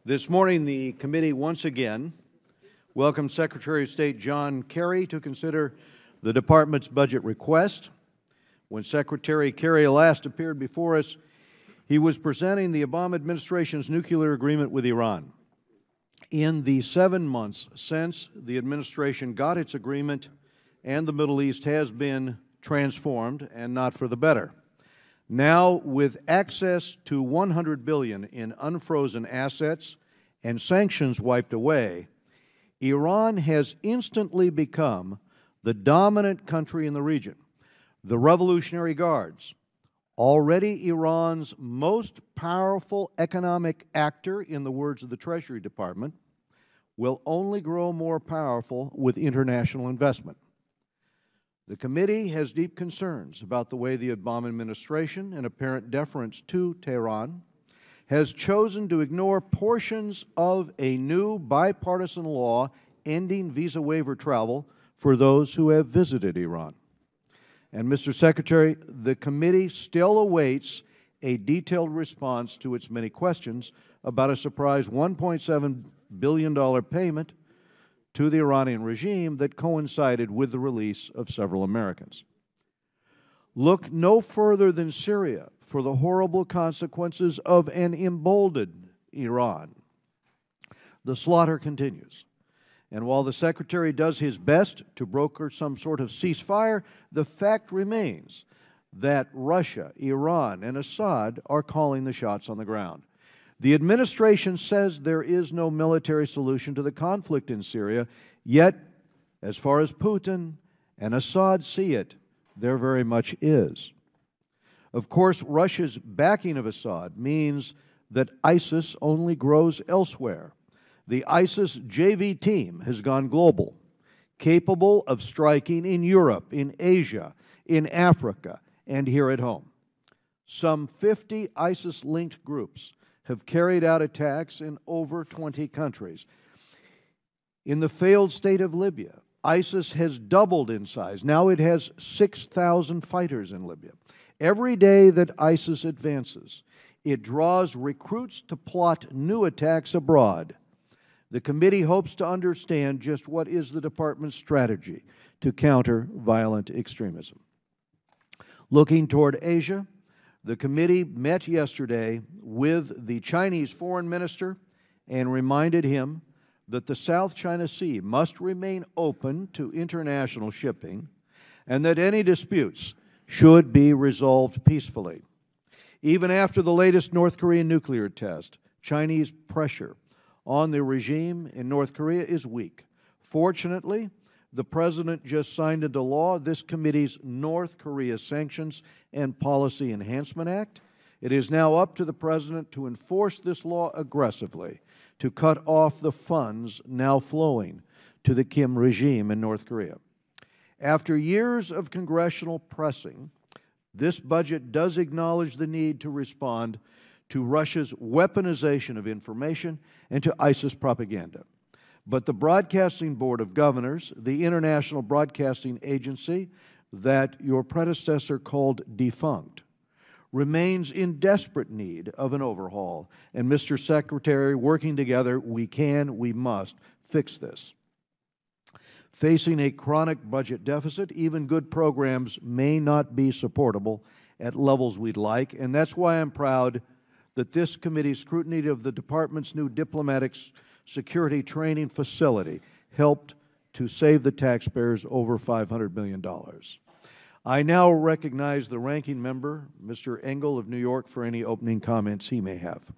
This morning, the committee once again welcomed Secretary of State John Kerry to consider the Department's budget request. When Secretary Kerry last appeared before us, he was presenting the Obama administration's nuclear agreement with Iran. In the 7 months since the administration got its agreement, and the Middle East has been transformed, and not for the better. Now, with access to $100 billion in unfrozen assets and sanctions wiped away, Iran has instantly become the dominant country in the region. The Revolutionary Guards, already Iran's most powerful economic actor, in the words of the Treasury Department, will only grow more powerful with international investment. The committee has deep concerns about the way the Obama administration, in apparent deference to Tehran, has chosen to ignore portions of a new bipartisan law ending visa waiver travel for those who have visited Iran. And, Mr. Secretary, the committee still awaits a detailed response to its many questions about a surprise $1.7 billion payment to the Iranian regime that coincided with the release of several Americans. Look no further than Syria for the horrible consequences of an emboldened Iran. The slaughter continues. And while the Secretary does his best to broker some sort of ceasefire, the fact remains that Russia, Iran, and Assad are calling the shots on the ground. The administration says there is no military solution to the conflict in Syria, yet, as far as Putin and Assad see it, there very much is. Of course, Russia's backing of Assad means that ISIS only grows elsewhere. The ISIS JV team has gone global, capable of striking in Europe, in Asia, in Africa, and here at home. Some 50 ISIS-linked groups have carried out attacks in over 20 countries. In the failed state of Libya, ISIS has doubled in size. Now it has 6,000 fighters in Libya. Every day that ISIS advances, it draws recruits to plot new attacks abroad. The committee hopes to understand just what is the Department's strategy to counter violent extremism. Looking toward Asia, the committee met yesterday with the Chinese foreign minister and reminded him that the South China Sea must remain open to international shipping and that any disputes should be resolved peacefully. Even after the latest North Korean nuclear test, Chinese pressure on the regime in North Korea is weak. Fortunately, the President just signed into law this committee's North Korea Sanctions and Policy Enhancement Act. It is now up to the President to enforce this law aggressively, to cut off the funds now flowing to the Kim regime in North Korea. After years of congressional pressing, this budget does acknowledge the need to respond to Russia's weaponization of information and to ISIS propaganda. But the Broadcasting Board of Governors, the international broadcasting agency that your predecessor called defunct, remains in desperate need of an overhaul. And, Mr. Secretary, working together, we must fix this. Facing a chronic budget deficit, even good programs may not be supportable at levels we'd like, and that's why I'm proud that this committee's scrutiny of the Department's new diplomatic security training facility helped to save the taxpayers over $500 million. I now recognize the ranking member, Mr. Engel of New York, for any opening comments he may have.